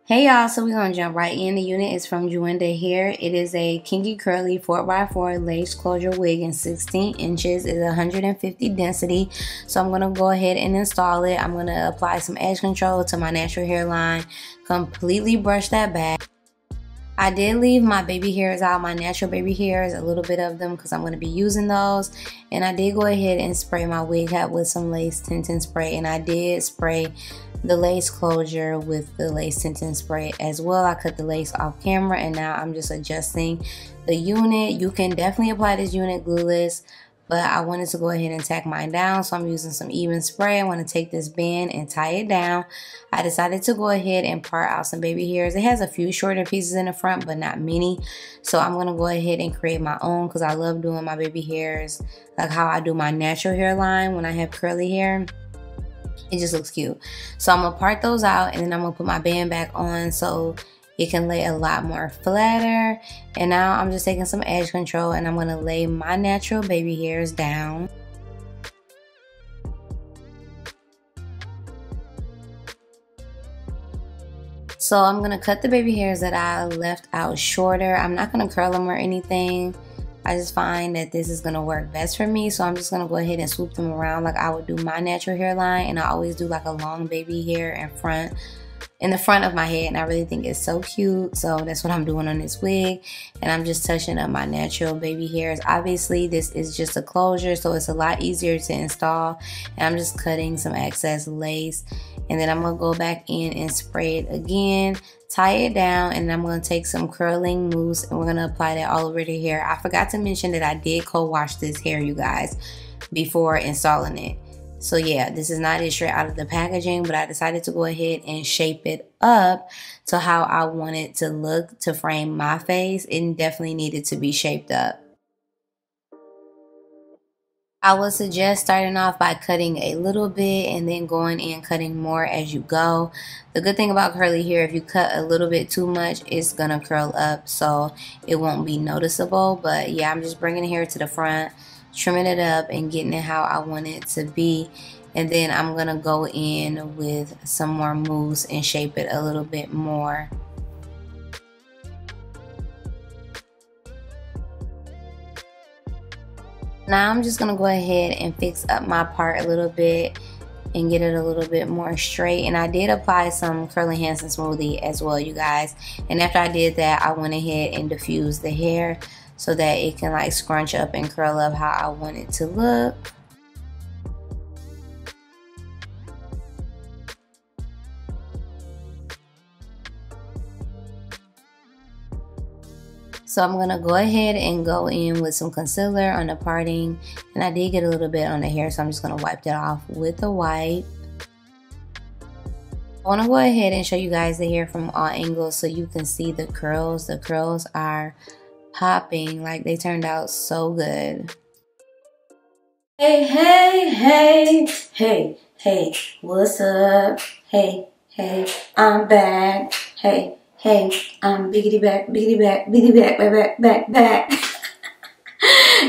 Hey y'all, so we're going to jump right in. The unit is from Junoda here. It is a kinky curly 4x4 lace closure wig in 16 inches. It's 150 density. So I'm going to go ahead and install it. I'm going to apply some edge control to my natural hairline, completely brush that back. I did leave my baby hairs out, my natural baby hairs, a little bit of them because I'm going to be using those. And I did go ahead and spray my wig hat with some lace tinting spray, and I did spray the lace closure with the lace tinting spray as well. I cut the lace off camera and now I'm just adjusting the unit. You can definitely apply this unit glueless, but I wanted to go ahead and tack mine down, so I'm using some even spray. I want to take this band and tie it down. I decided to go ahead and part out some baby hairs. It has a few shorter pieces in the front, but not many. So I'm going to go ahead and create my own because I love doing my baby hairs like how I do my natural hairline when I have curly hair. It just looks cute. So I'm going to part those out, and then I'm going to put my band back on so it can lay a lot more flatter. And now I'm just taking some edge control and I'm going to lay my natural baby hairs down. So I'm going to cut the baby hairs that I left out shorter. I'm not going to curl them or anything. I just find that this is going to work best for me. So I'm just going to go ahead and swoop them around like I would do my natural hairline. And I always do like a long baby hair in the front of my head, and I really think it's so cute. So that's what I'm doing on this wig, and I'm just touching up my natural baby hairs. Obviously this is just a closure, so it's a lot easier to install, and I'm just cutting some excess lace, and then I'm gonna go back in and spray it again, tie it down, and I'm gonna take some curling mousse and we're gonna apply that all over the hair. I forgot to mention that I did co-wash this hair, you guys, before installing it. So yeah, this is not it straight out of the packaging, but I decided to go ahead and shape it up to how I want it to look to frame my face. It definitely needed to be shaped up. I would suggest starting off by cutting a little bit and then going in cutting more as you go. The good thing about curly hair, if you cut a little bit too much, it's gonna curl up, so it won't be noticeable. But yeah, I'm just bringing the hair to the front, trimming it up and getting it how I want it to be, and then I'm gonna go in with some more mousse and shape it a little bit more. Now I'm just gonna go ahead and fix up my part a little bit and get it a little bit more straight. And I did apply some Curly Hansen smoothie as well, you guys, and after I did that, I went ahead and diffused the hair so that it can like scrunch up and curl up how I want it to look. So I'm gonna go ahead and go in with some concealer on the parting, and I did get a little bit on the hair, so I'm just gonna wipe that off with a wipe. I wanna go ahead and show you guys the hair from all angles so you can see the curls. The curls are popping, like they turned out so good. Hey, hey, hey, hey, hey, what's up? Hey, hey, I'm back. Hey, hey, I'm biggity back, biggity back, biggity back, back, back, back, back.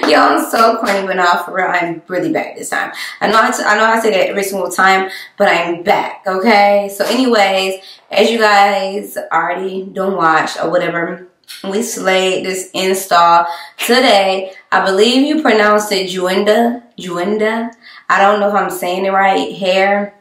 Yo, I'm so corny, but not for real. I'm really back this time. I know I say that every single time, but I'm back, okay? So anyways, as you guys already don't watch or whatever, we slayed this install today. I believe you pronounced it Junoda. I don't know if I'm saying it right, hair.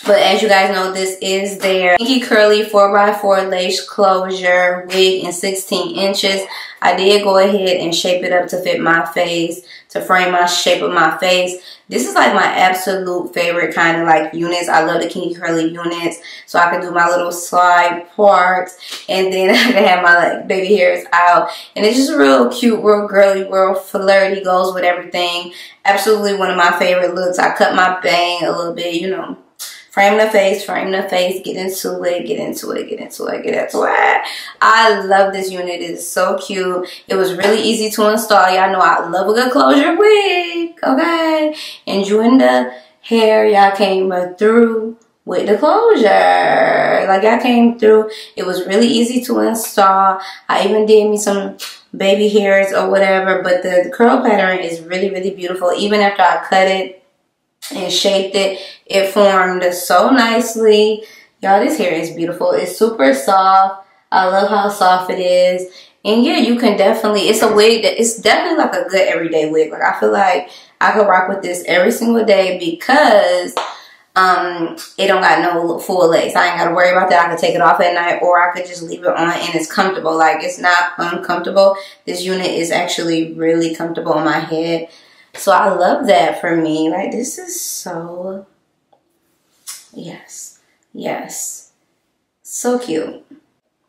But as you guys know, this is their Kinky Curly 4x4 lace closure wig in 16 inches. I did go ahead and shape it up to fit my face, to frame my shape of my face. This is like my absolute favorite kind of like units. I love the Kinky Curly units. So I can do my little slide parts, and then I can have my like baby hairs out. And it's just real cute, real girly, real flirty, goes with everything. Absolutely one of my favorite looks. I cut my bang a little bit, you know. Frame the face, get into it, get into it, get into it, get into it. I love this unit. It is so cute. It was really easy to install. Y'all know I love a good closure wig, okay? And Junoda hair, y'all came through with the closure. Like, y'all came through. It was really easy to install. I even did me some baby hairs or whatever, but the curl pattern is really, really beautiful. Even after I cut it and shaped it, it formed so nicely. Y'all, this hair is beautiful. It's super soft. I love how soft it is. And yeah, you can definitely, it's a wig that, it's definitely like a good everyday wig. Like, I feel like I could rock with this every single day because it don't got no full legs. I ain't got to worry about that. I could take it off at night, or I could just leave it on and it's comfortable. Like, it's not uncomfortable. This unit is actually really comfortable on my head. So I love that for me. Like, this is so, yes, yes, so cute.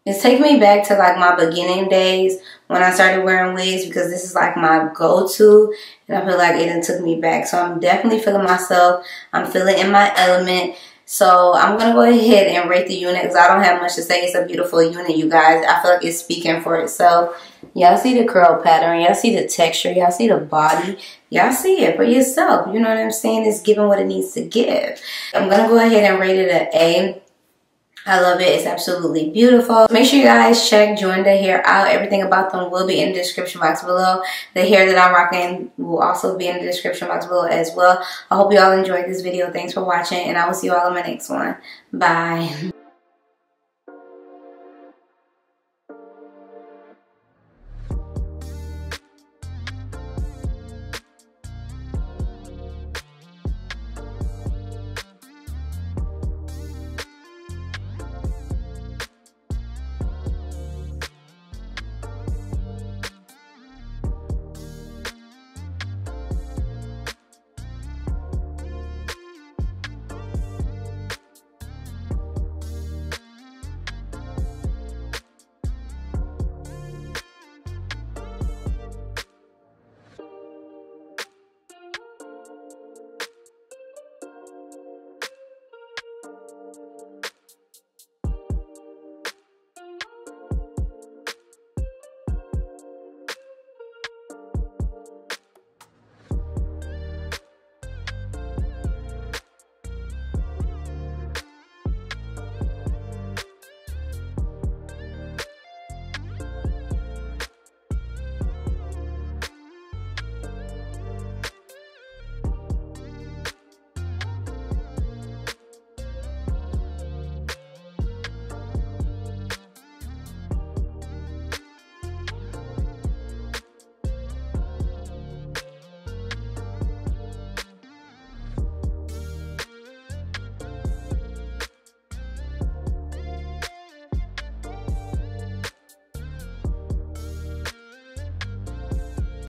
It's taking me back to like my beginning days when I started wearing wigs, because this is like my go-to, and I feel like it done took me back. So I'm definitely feeling myself. I'm feeling in my element. So I'm going to go ahead and rate the unit because I don't have much to say. It's a beautiful unit, you guys. I feel like it's speaking for itself. Y'all see the curl pattern. Y'all see the texture. Y'all see the body. Y'all see it for yourself. You know what I'm saying? It's giving what it needs to give. I'm going to go ahead and rate it an A. I love it. It's absolutely beautiful. Make sure you guys check Junoda hair out. Everything about them will be in the description box below. The hair that I'm rocking will also be in the description box below as well. I hope you all enjoyed this video. Thanks for watching, and I will see you all in my next one. Bye.